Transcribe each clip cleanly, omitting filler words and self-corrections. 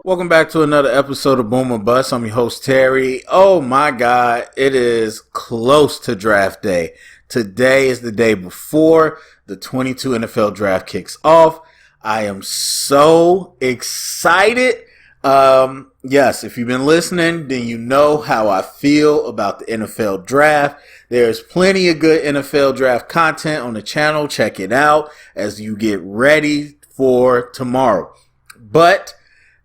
Welcome back to another episode of Boom or Bust. I'm your host, Terry. Oh my God, it is close to draft day. Today is the day before the 22 NFL draft kicks off. I am so excited. Yes, if you've been listening, then you know how I feel about the NFL draft. There's plenty of good NFL draft content on the channel. Check it out as you get ready for tomorrow. But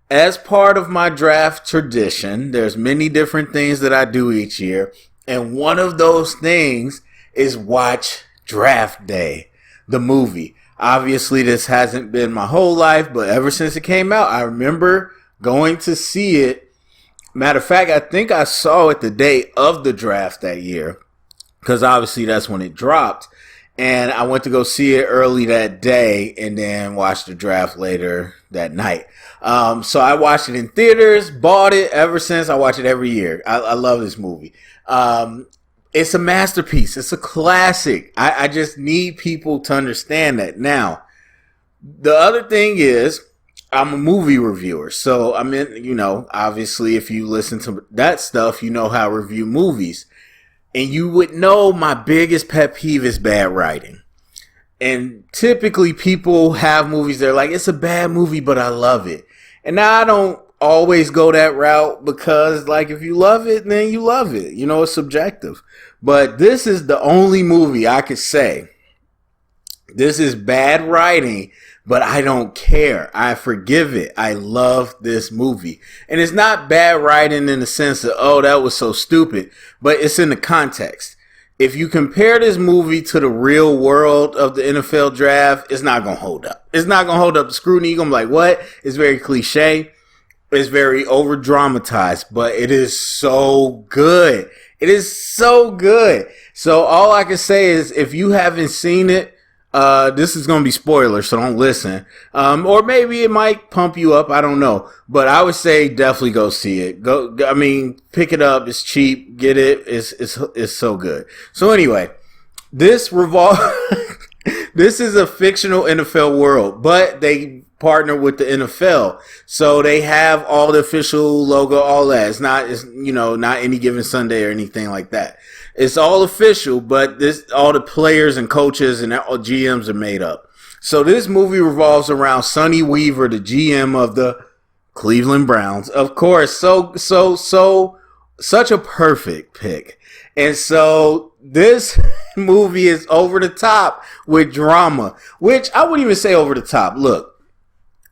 as part of my draft tradition, there's many different things that I do each year. And one of those things is watch Draft Day, the movie. Obviously, this hasn't been my whole life, but ever since it came out, I remember going to see it. Matter of fact, I think I saw it the day of the draft that year, because obviously that's when it dropped. And I went to go see it early that day and then watch the draft later that night. So I watched it in theaters, bought it ever since. I watch it every year. I love this movie. It's a masterpiece. It's a classic. I just need people to understand that. Now, the other thing is, I'm a movie reviewer. So, I mean, obviously, if you listen to that stuff, you know how I review movies. And you would know my biggest pet peeve is bad writing. And typically people have movies, they're like, it's a bad movie, but I love it. And now I don't always go that route because, like, if you love it, then you love it. It's subjective. But this is the only movie I could say, this is bad writing, but I don't care. I forgive it. I love this movie. And it's not bad writing in the sense of, oh, that was so stupid, but it's in the context. If you compare this movie to the real world of the NFL draft, it's not going to hold up. It's not going to hold up the scrutiny. You're going to be like, what? It's very cliche. It's very over dramatized, but it is so good. It is so good. So all I can say is if you haven't seen it, this is going to be spoilers, so don't listen. Or maybe it might pump you up. I don't know. But I would say definitely go see it. Pick it up. It's cheap. Get it. It's so good. So anyway, this this is a fictional NFL world, but they partner with the NFL. So they have all the official logo, all that. It's not Any Given Sunday or anything like that. It's all official, but all the players and coaches and all GMs are made up. So this movie revolves around Sonny Weaver, the GM of the Cleveland Browns. Of course, such a perfect pick. And so this movie is over the top with drama, which I wouldn't even say over the top. Look,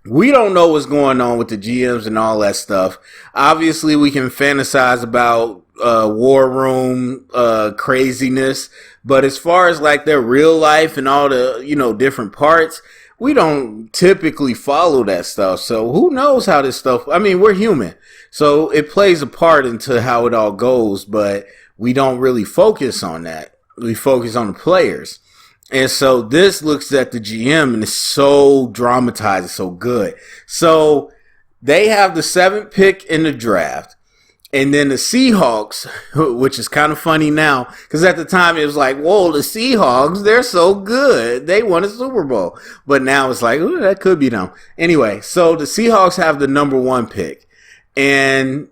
we don't know what's going on with the GMs and all that stuff. Obviously, we can fantasize about war room craziness, but as far as like their real life and all the different parts, we don't typically follow that stuff. So who knows how this stuff, we're human, so it plays a part into how it all goes, but we don't really focus on that. We focus on the players. And so this looks at the GM and it's so dramatized, it's so good. So they have the 7th pick in the draft. And then the Seahawks, which is kind of funny now, because at the time it was like, whoa, the Seahawks, they're so good. They won a Super Bowl. But now it's like, ooh, that could be them. Anyway, so the Seahawks have the number 1 pick. And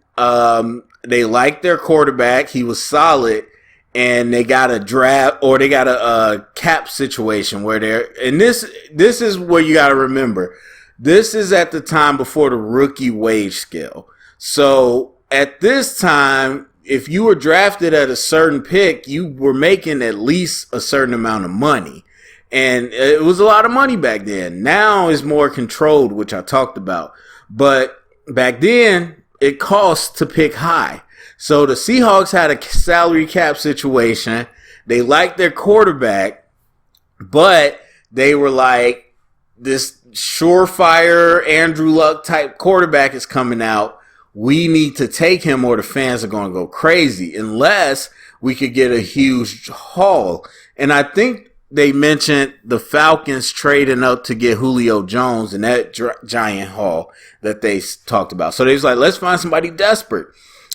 they like their quarterback. He was solid. And they got a draft, or they got a cap situation where and this is where you got to remember. This is at the time before the rookie wage scale. So at this time, if you were drafted at a certain pick, you were making at least a certain amount of money. And it was a lot of money back then. Now it's more controlled, which I talked about. But back then, it cost to pick high. So the Seahawks had a salary cap situation. They liked their quarterback, but they were like, this surefire Andrew Luck type quarterback is coming out. We need to take him or the fans are going to go crazy unless we could get a huge haul. And I think they mentioned the Falcons trading up to get Julio Jones in that giant haul that they talked about. So they was like, let's find somebody desperate.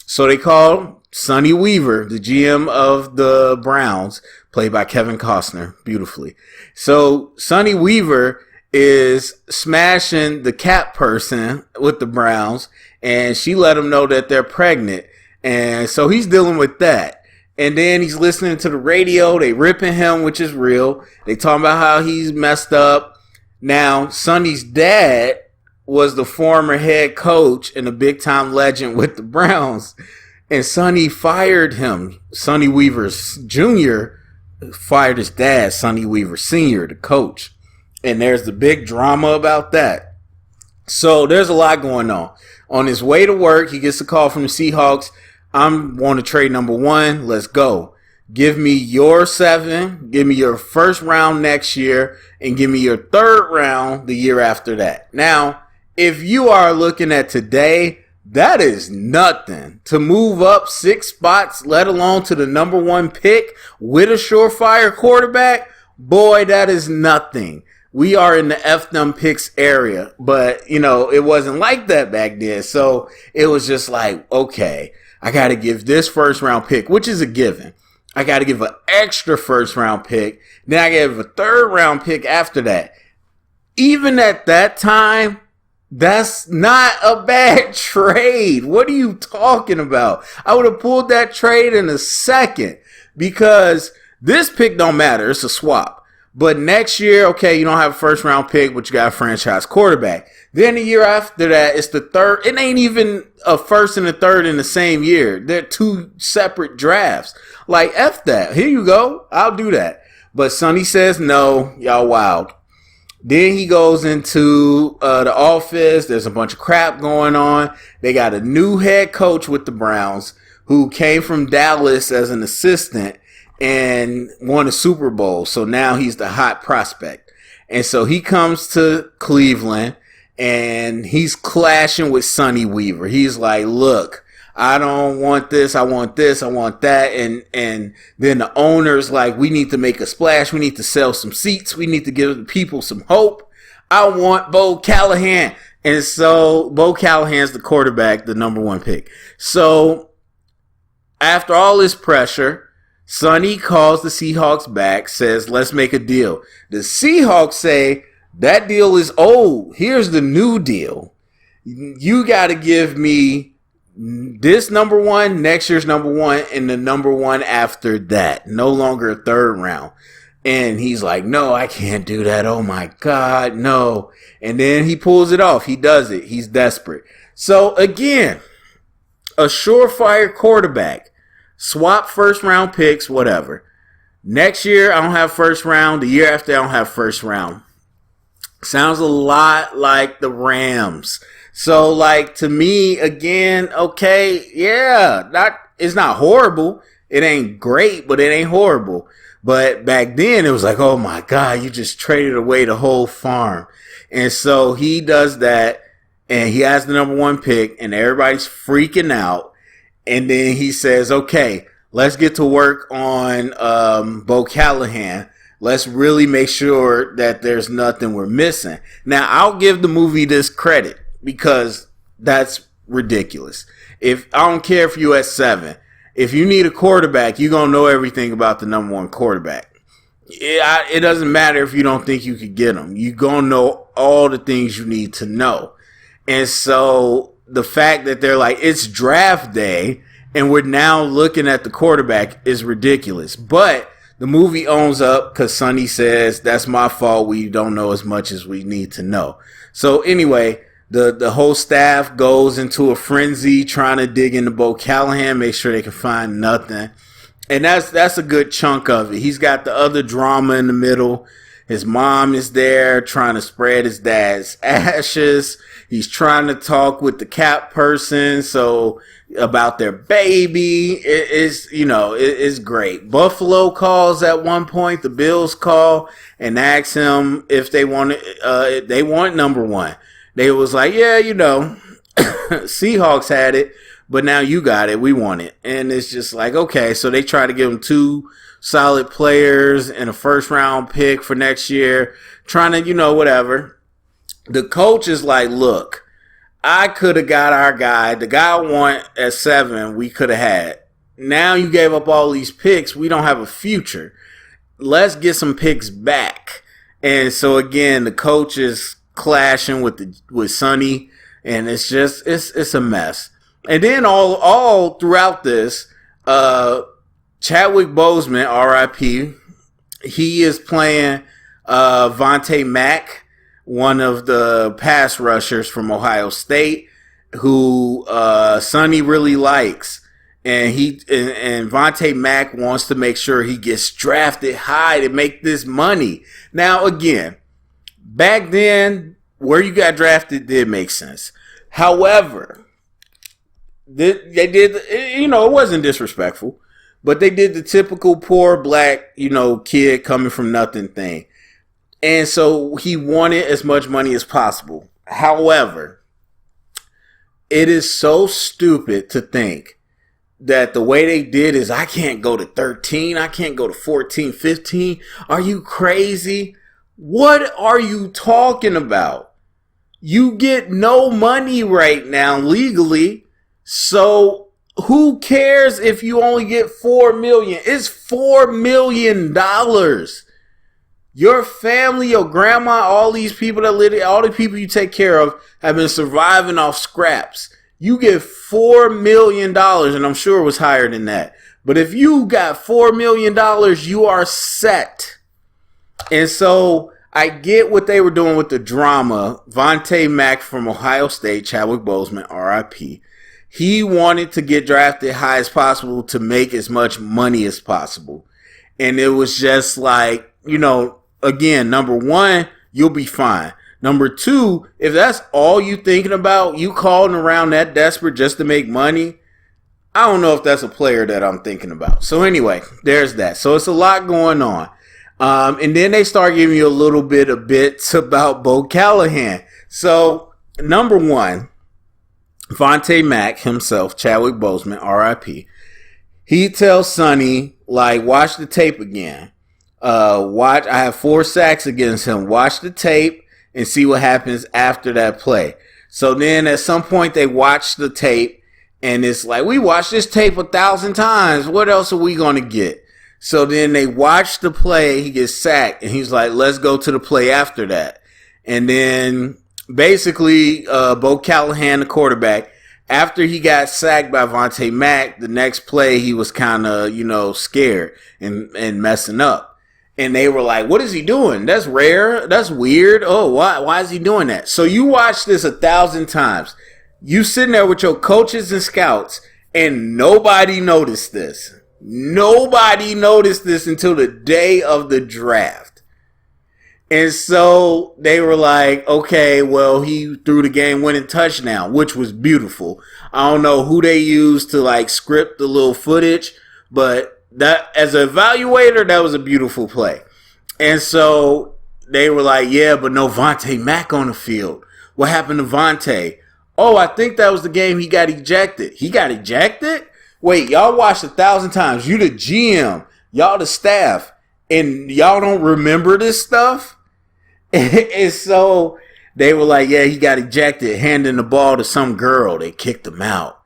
So they called Sonny Weaver, the GM of the Browns, played by Kevin Costner, beautifully. So Sonny Weaver is smashing the Cap person with the Browns, and she let him know that they're pregnant. And so he's dealing with that. And then he's listening to the radio. They ripping him, which is real. They talking about how he's messed up. Now, Sonny's dad was the former head coach and a big-time legend with the Browns. And Sonny fired him. Sonny Weaver Jr. fired his dad, Sonny Weaver Sr., the coach. And there's the big drama about that. So there's a lot going on. On his way to work, he gets a call from the Seahawks. I'm want to trade number one. Let's go. Give me your 7. Give me your first round next year. And give me your third round the year after that. Now, if you are looking at today, that is nothing. To move up 6 spots, let alone to the number 1 pick with a surefire quarterback, boy, that is nothing. We are in the F them picks area, but, it wasn't like that back then. So it was just like, okay, I got to give this first round pick, which is a given. I got to give an extra first round pick. Then I give a third round pick after that. Even at that time, that's not a bad trade. What are you talking about? I would have pulled that trade in a second because this pick don't matter. It's a swap. But next year, okay, you don't have a first round pick, but you got a franchise quarterback. Then the year after that, it's the third. It ain't even a first and a third in the same year. They're 2 separate drafts. Like, F that. Here you go. I'll do that. But Sonny says, no, y'all wild. Then he goes into the office. There's a bunch of crap going on. They got a new head coach with the Browns who came from Dallas as an assistant and won a Super Bowl. So now he's the hot prospect. And so he comes to Cleveland and he's clashing with Sonny Weaver. He's like, look, I don't want this. I want this. I want that. And then the owner's like, we need to make a splash. We need to sell some seats. We need to give the people some hope. I want Bo Callahan. And so Bo Callahan's the quarterback, the number 1 pick. So after all this pressure, Sonny calls the Seahawks back, says, let's make a deal. The Seahawks say, that deal is old. Here's the new deal. You got to give me this number 1, next year's number 1, and the number 1 after that. No longer a third round. And he's like, no, I can't do that. Oh, my God, no. And then he pulls it off. He does it. He's desperate. So, again, a surefire quarterback. Swap first round picks, whatever. Next year, I don't have first round. The year after, I don't have first round. Sounds a lot like the Rams. So, to me, again, okay, yeah, it's not horrible. It ain't great, but it ain't horrible. But back then, it was like, oh my God, you just traded away the whole farm. And so he does that, and he has the number 1 pick, and everybody's freaking out. And then he says, okay, let's get to work on Bo Callahan. Let's really make sure that there's nothing we're missing. Now, I'll give the movie this credit because that's ridiculous. I don't care if you're at 7. If you need a quarterback, you're going to know everything about the number 1 quarterback. It doesn't matter if you don't think you could get him. You're going to know all the things you need to know. And so the fact that they're like, it's draft day and we're now looking at the quarterback is ridiculous. But the movie owns up because Sonny says, that's my fault. We don't know as much as we need to know. So anyway, the whole staff goes into a frenzy trying to dig into Bo Callahan, make sure they can find nothing. And that's a good chunk of it. He's got the other drama in the middle. His mom is there trying to spread his dad's ashes. He's trying to talk with the Cap person about their baby. It's great. Buffalo calls at one point. The Bills call and ask him if they want number 1. They was like, yeah, Seahawks had it, but now you got it. We want it. And it's just like, okay. So they try to give him 2 solid players and a first round pick for next year, trying to, whatever. The coach is like, look, I could have got our guy. The guy I want at 7, we could have had. Now you gave up all these picks. We don't have a future. Let's get some picks back. And so again, the coach is clashing with Sonny, and it's just it's a mess. And then all throughout this, Chadwick Boseman, R.I.P., he is playing Vontae Mack, one of the pass rushers from Ohio State, who Sonny really likes. And Vontae Mack wants to make sure he gets drafted high to make this money. Now, again, back then, where you got drafted did make sense. However, they did, it wasn't disrespectful, but they did the typical poor black, kid coming from nothing thing. And so he wanted as much money as possible. However, it is so stupid to think that the way they did is I can't go to 13. I can't go to 14, 15. Are you crazy? What are you talking about? You get no money right now legally. So who cares if you only get $4 million? It's $4 million. Your family, your grandma, all these people that live, all the people you take care of have been surviving off scraps. You get $4 million, and I'm sure it was higher than that. But if you got $4 million, you are set. And so I get what they were doing with the drama. Vontae Mack from Ohio State, Chadwick Boseman, R.I.P., he wanted to get drafted high as possible to make as much money as possible. And it was just like, again, number one, you'll be fine. Number two, if that's all you thinking about, you calling around that desperate just to make money, I don't know if that's a player that I'm thinking about. So anyway, there's that. So it's a lot going on. And then they start giving you a little bit of bits about Bo Callahan. So number one, Vontae Mack himself, Chadwick Boseman, R.I.P., he tells Sonny, watch the tape again. I have 4 sacks against him. Watch the tape and see what happens after that play. So then at some point they watch the tape, and it's like, we watched this tape 1,000 times. What else are we going to get? So then they watch the play. He gets sacked, and he's like, let's go to the play after that. And then basically Bo Callahan, the quarterback, after he got sacked by Vontae Mack, the next play he was kind of, scared and messing up. And they were like, what is he doing? That's rare. That's weird. Oh, why is he doing that? So you watch this 1,000 times. You sitting there with your coaches and scouts, and nobody noticed this. Nobody noticed this until the day of the draft. And so they were like, okay, well, he threw the game-winning touchdown, which was beautiful. I don't know who they used to script the little footage, but that, as an evaluator, that was a beautiful play. And so they were like, yeah, but no Vontae Mack on the field. What happened to Vontae? Oh, I think that was the game he got ejected. He got ejected? Wait, y'all watched 1,000 times. You the GM. Y'all the staff. And y'all don't remember this stuff? And so they were like, yeah, he got ejected, handing the ball to some girl. They kicked him out.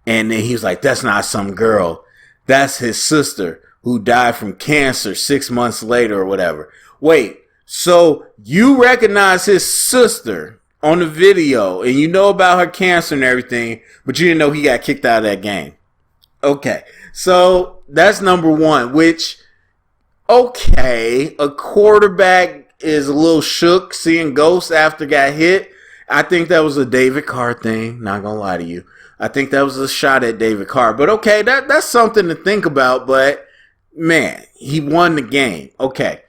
And then he was like, that's not some girl. That's his sister who died from cancer 6 months later or whatever. Wait, so you recognize his sister on the video and you know about her cancer and everything, but you didn't know he got kicked out of that game. Okay, so that's number one, which, okay, a quarterback is a little shook seeing ghosts after got hit. I think that was a David Carr thing, not gonna lie to you. I think that was a shot at David Carr. But okay, that's something to think about. But, man, he won the game. Okay.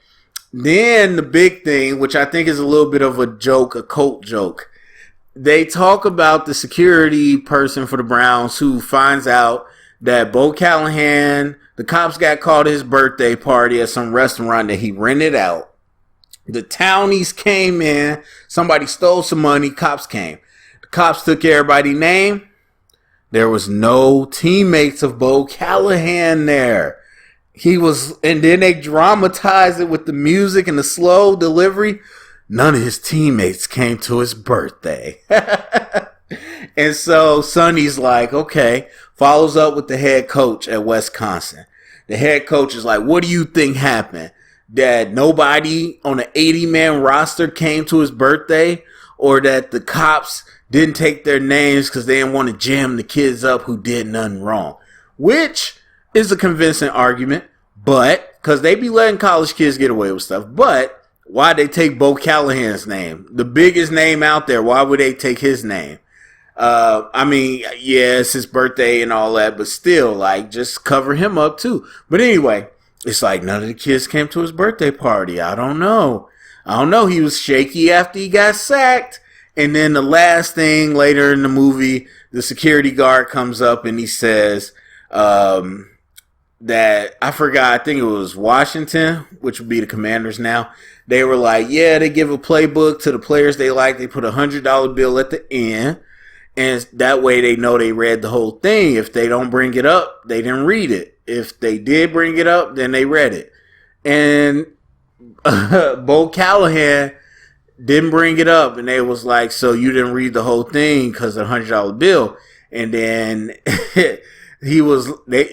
Then the big thing, which I think is a little bit of a joke, a cult joke. They talk about the security person for the Browns who finds out that Bo Callahan, the cops got called to his birthday party at some restaurant that he rented out. The townies came in. Somebody stole some money. Cops came. The cops took everybody's name. There was no teammates of Bo Callahan there. And then they dramatized it with the music and the slow delivery. None of his teammates came to his birthday. And so Sonny's like, okay, follows up with the head coach at Wisconsin. The head coach is like, what do you think happened? that nobody on an 80-man roster came to his birthday, or that the cops didn't take their names because they didn't want to jam the kids up who did nothing wrong. Which is a convincing argument, but because they be letting college kids get away with stuff. But why'd they take Bo Callahan's name? The biggest name out there. Why would they take his name? I mean, yeah, it's his birthday and all that, but still, like, just cover him up too. But anyway, it's like none of the kids came to his birthday party. I don't know. He was shaky after he got sacked. And then the last thing later in the movie, the security guard comes up and he says that, I forgot, I think it was Washington, which would be the Commanders now. They were like, yeah, they give a playbook to the players they like. They put a $100 bill at the end. And that way they know they read the whole thing. If they don't bring it up, they didn't read it. If they did bring it up, then they read it. And Bo Callahan didn't bring it up. And they was like, so you didn't read the whole thing because of the $100 bill. And then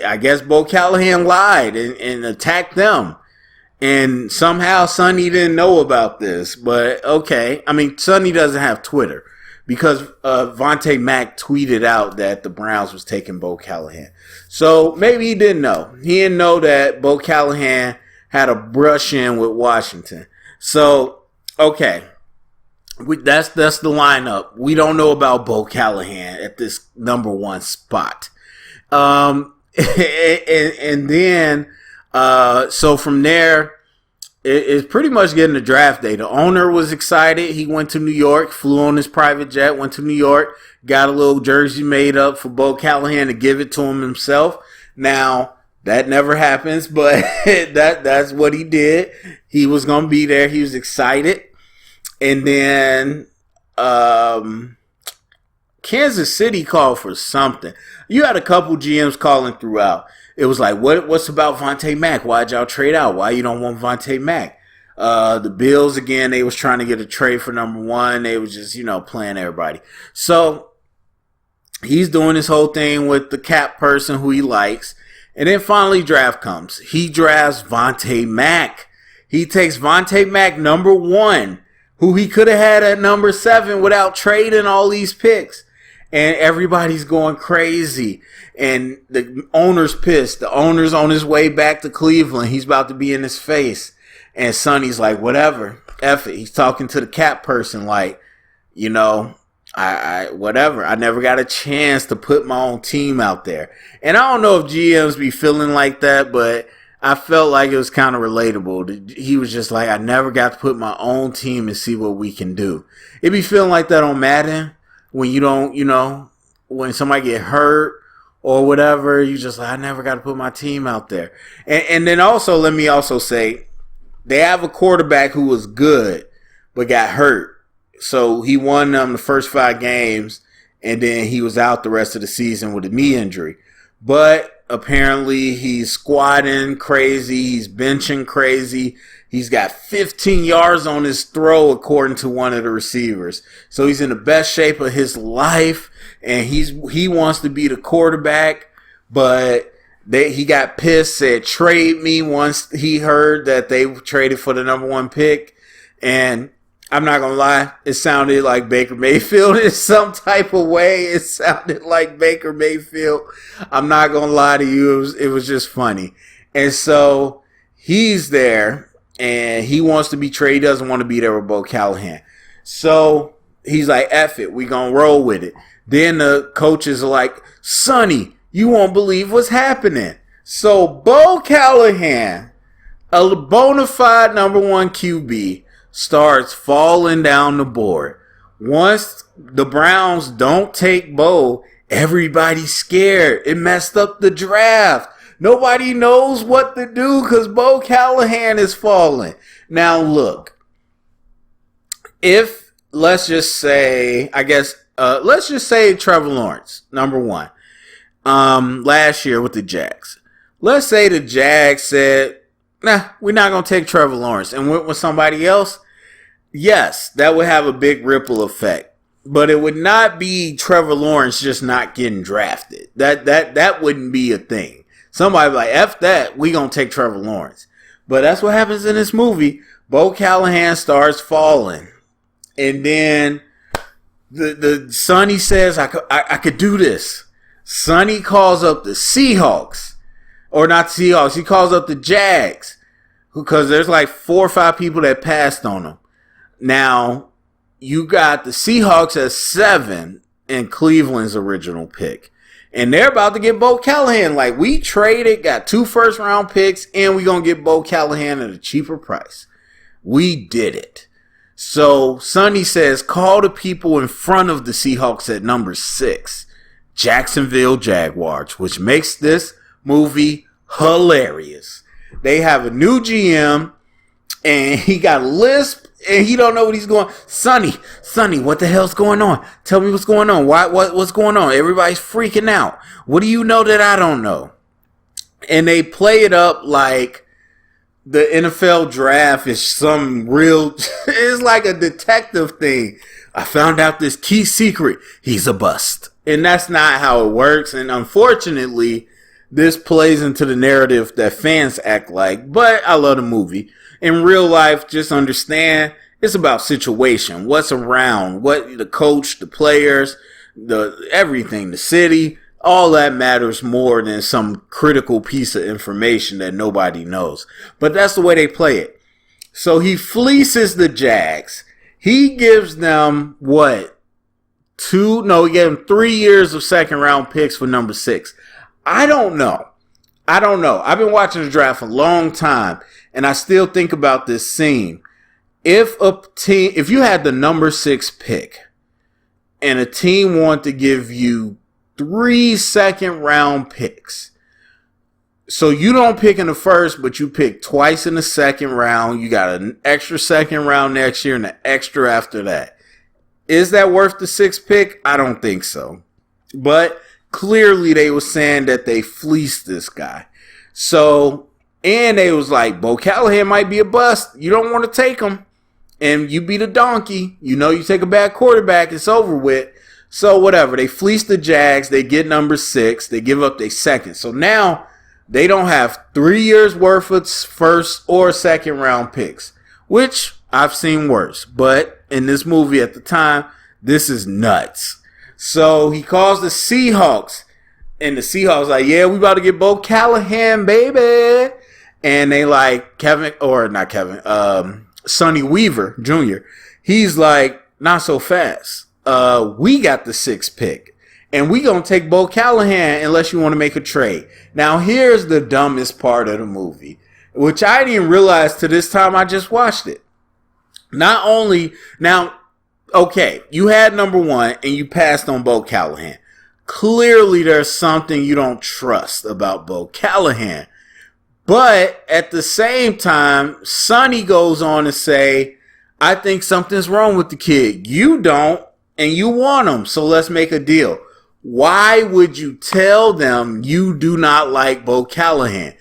I guess Bo Callahan lied and attacked them. And somehow Sonny didn't know about this. But okay. I mean, Sonny doesn't have Twitter. Because Vontae Mack tweeted out that the Browns was taking Bo Callahan. So maybe he didn't know. He didn't know that Bo Callahan had a brush in with Washington. So, okay. That's the lineup. We don't know about Bo Callahan at this number one spot. And then, so from there, it's pretty much getting the draft day. The owner was excited. He went to New York, flew on his private jet, went to New York, got a little jersey made up for Bo Callahan to give it to him himself. Now, that never happens, but that's what he did. He was going to be there. He was excited. And then Kansas City called for something. You had a couple GMs calling throughout. It was like, what's about Vontae Mack? Why'd y'all trade out? Why you don't want Vontae Mack? The Bills, again, they was trying to get a trade for number one. They was just, playing everybody. So he's doing this whole thing with the cap person who he likes. And then finally draft comes. He drafts Vontae Mack. He takes Vontae Mack, number one, who he could have had at number 7 without trading all these picks. And everybody's going crazy. And the owner's pissed. The owner's on his way back to Cleveland. He's about to be in his face. And Sonny's like, whatever. F it. He's talking to the cap person like, I whatever. I never got a chance to put my own team out there. And I don't know if GMs be feeling like that, but I felt like it was kind of relatable. He was just like, I never got to put my own team and see what we can do. It be feeling like that on Madden. When you don't, when somebody get hurt or whatever, you just like, I never got to put my team out there. And then also, let me also say, they have a quarterback who was good, but got hurt. So he won them the first 5 games, and then he was out the rest of the season with a knee injury. But apparently he's squatting crazy. He's benching crazy. He's got 15 yards on his throw, according to one of the receivers. So he's in the best shape of his life, and he wants to be the quarterback. But he got pissed, said trade me once he heard that they traded for the number 1 pick. And I'm not going to lie, it sounded like Baker Mayfield in some type of way. It sounded like Baker Mayfield. I'm not going to lie to you. It was just funny. And so he's there, and he wants to be traded. He doesn't want to be there with Bo Callahan. So he's like, F it. We going to roll with it. Then the coaches are like, Sonny, you won't believe what's happening. So Bo Callahan, a bona fide number 1 QB, starts falling down the board. Once the Browns don't take Bo, everybody's scared. It messed up the draft. Nobody knows what to do because Bo Callahan is falling. Now look, if let's just say Trevor Lawrence, number 1, last year with the Jags. Let's say the Jags said, nah, we're not going to take Trevor Lawrence and went with somebody else. Yes, that would have a big ripple effect. But it would not be Trevor Lawrence just not getting drafted. That wouldn't be a thing. Somebody like, F that, we going to take Trevor Lawrence. But that's what happens in this movie. Bo Callahan starts falling. And then the Sonny says, I could do this. Sonny calls up the Seahawks. Or not Seahawks. He calls up the Jags. Because there's like 4 or 5 people that passed on him. Now, you got the Seahawks at 7 in Cleveland's original pick. And they're about to get Bo Callahan. Like, we traded, got 2 first-round picks, and we're going to get Bo Callahan at a cheaper price. We did it. So, Sonny says, call the people in front of the Seahawks at number 6. Jacksonville Jaguars, which makes this movie hilarious. They have a new GM, and he got a lisp, and he don't know what he's going. Sonny, what the hell's going on? Tell me what's going on. What's going on? Everybody's freaking out. What do you know that I don't know? And they play it up like the NFL draft is some real. It's like a detective thing. I found out this key secret. He's a bust, and that's not how it works. And unfortunately, this plays into the narrative that fans act like. But I love the movie. In real life, just understand it's about situation, what's around, what the coach, the players, the everything, the city, all that matters more than some critical piece of information that nobody knows. But that's the way they play it. So he fleeces the Jags. He gives them what? He gave them 3 years of second round picks for number 6. I don't know. I've been watching the draft a long time, and I still think about this scene. If you had the number 6 pick, and a team wanted to give you 3 second round picks, so you don't pick in the first, but you pick twice in the second round, you got an extra second round next year and an extra after that. Is that worth the 6th pick? I don't think so. But clearly they were saying that they fleeced this guy. So, and they was like, Bo Callahan might be a bust. You don't want to take him. And you beat a donkey. You know you take a bad quarterback, it's over with. So whatever. They fleece the Jags. They get number 6. They give up their second. So now they don't have 3 years worth of first or second round picks, which I've seen worse. But in this movie at the time, this is nuts. So he calls the Seahawks, and the Seahawks like, yeah, we about to get Bo Callahan, baby. And they like Sonny Weaver Jr. He's like, not so fast. We got the 6th pick, and we gonna take Bo Callahan unless you want to make a trade. Now here's the dumbest part of the movie, which I didn't realize to this time I just watched it. Okay, you had number 1 and you passed on Bo Callahan. Clearly there's something you don't trust about Bo Callahan. But at the same time, Sonny goes on to say, I think something's wrong with the kid. You don't, and you want him, so let's make a deal. Why would you tell them you do not like Bo Callahan?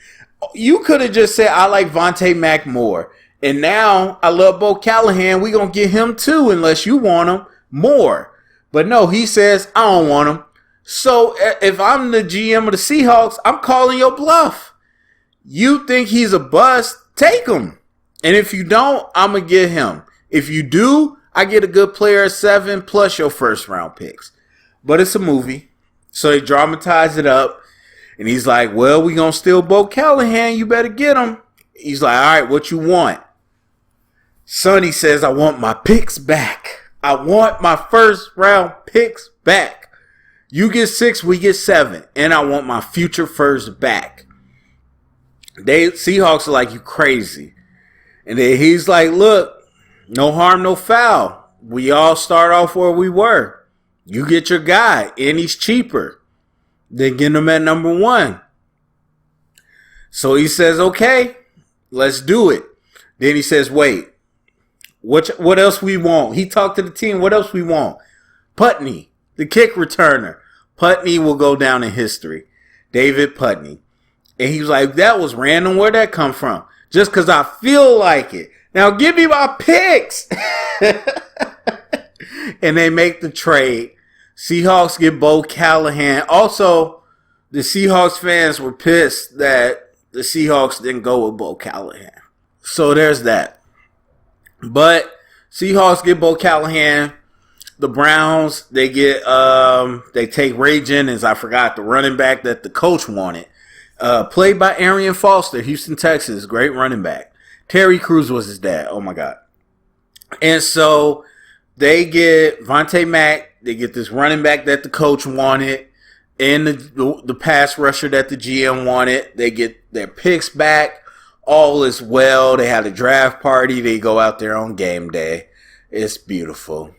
You could have just said, I like Vontae Mack more. And now I love Bo Callahan. We're going to get him too unless you want him more. But no, he says, I don't want him. So if I'm the GM of the Seahawks, I'm calling your bluff. You think he's a bust? Take him. And if you don't, I'm going to get him. If you do, I get a good player at 7 plus your first round picks. But it's a movie. So they dramatize it up. And he's like, well, we're going to steal Bo Callahan. You better get him. He's like, all right, what you want? Sonny says, I want my picks back. I want my first round picks back. You get 6, we get 7. And I want my future first back. Seahawks are like, you crazy. And then he's like, look, no harm, no foul. We all start off where we were. You get your guy, and he's cheaper than getting him at number 1. So he says, okay, let's do it. Then he says, wait. What else we want? He talked to the team. What else we want? Putney, the kick returner. Putney will go down in history. David Putney. And he was like, that was random. Where'd that come from? Just because I feel like it. Now give me my picks. And they make the trade. Seahawks get Bo Callahan. Also, the Seahawks fans were pissed that the Seahawks didn't go with Bo Callahan. So there's that. But Seahawks get Bo Callahan. The Browns, they take Ray Jennings, I forgot, the running back that the coach wanted. Played by Arian Foster, Houston, Texas. Great running back. Terry Crews was his dad. Oh, my God. And so they get Vontae Mack. They get this running back that the coach wanted and the pass rusher that the GM wanted. They get their picks back. All is well. They had a draft party. They go out there on game day. It's beautiful.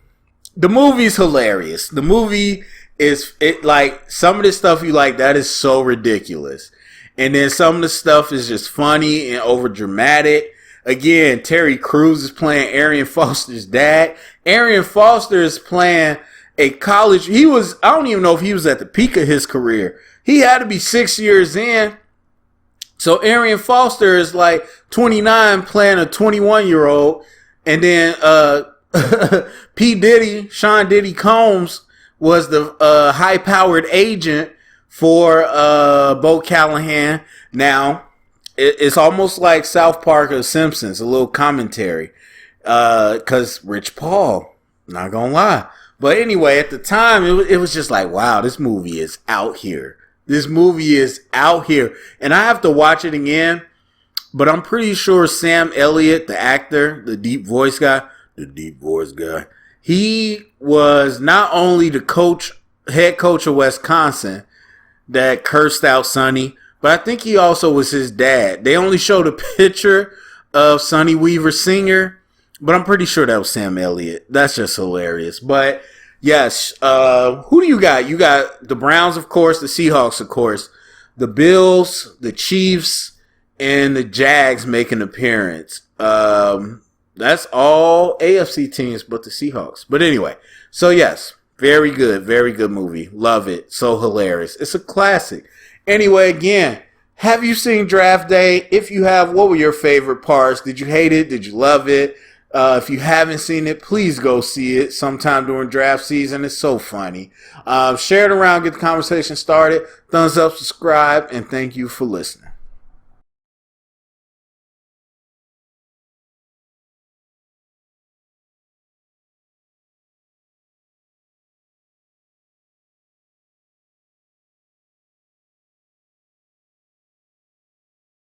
The movie's hilarious. The movie is, like, some of the stuff you like, that is so ridiculous. And then some of the stuff is just funny and over dramatic. Again, Terry Crews is playing Arian Foster's dad. Arian Foster is playing a college. I don't even know if he was at the peak of his career. He had to be 6 years in. So Arian Foster is like 29 playing a 21-year-old. And then Sean Diddy Combs was the high-powered agent for Bo Callahan. Now, it's almost like South Park or Simpsons, a little commentary. Because Rich Paul, not gonna lie. But anyway, at the time, it was just like, wow, this movie is out here. This movie is out here. And I have to watch it again. But I'm pretty sure Sam Elliott, the actor, the deep voice guy, he was not only the head coach of Wisconsin that cursed out Sonny, but I think he also was his dad. They only showed a picture of Sonny Weaver Sr., but I'm pretty sure that was Sam Elliott. That's just hilarious. But yes, who do you got? You got the Browns, of course, the Seahawks, of course, the Bills, the Chiefs, and the Jags make an appearance. That's all AFC teams but the Seahawks. But anyway, so yes, very good movie. Love it. So hilarious. It's a classic. Anyway, again, have you seen Draft Day? If you have, what were your favorite parts? Did you hate it? Did you love it? If you haven't seen it, please go see it sometime during draft season. It's so funny. Share it around, get the conversation started. Thumbs up, subscribe, and thank you for listening.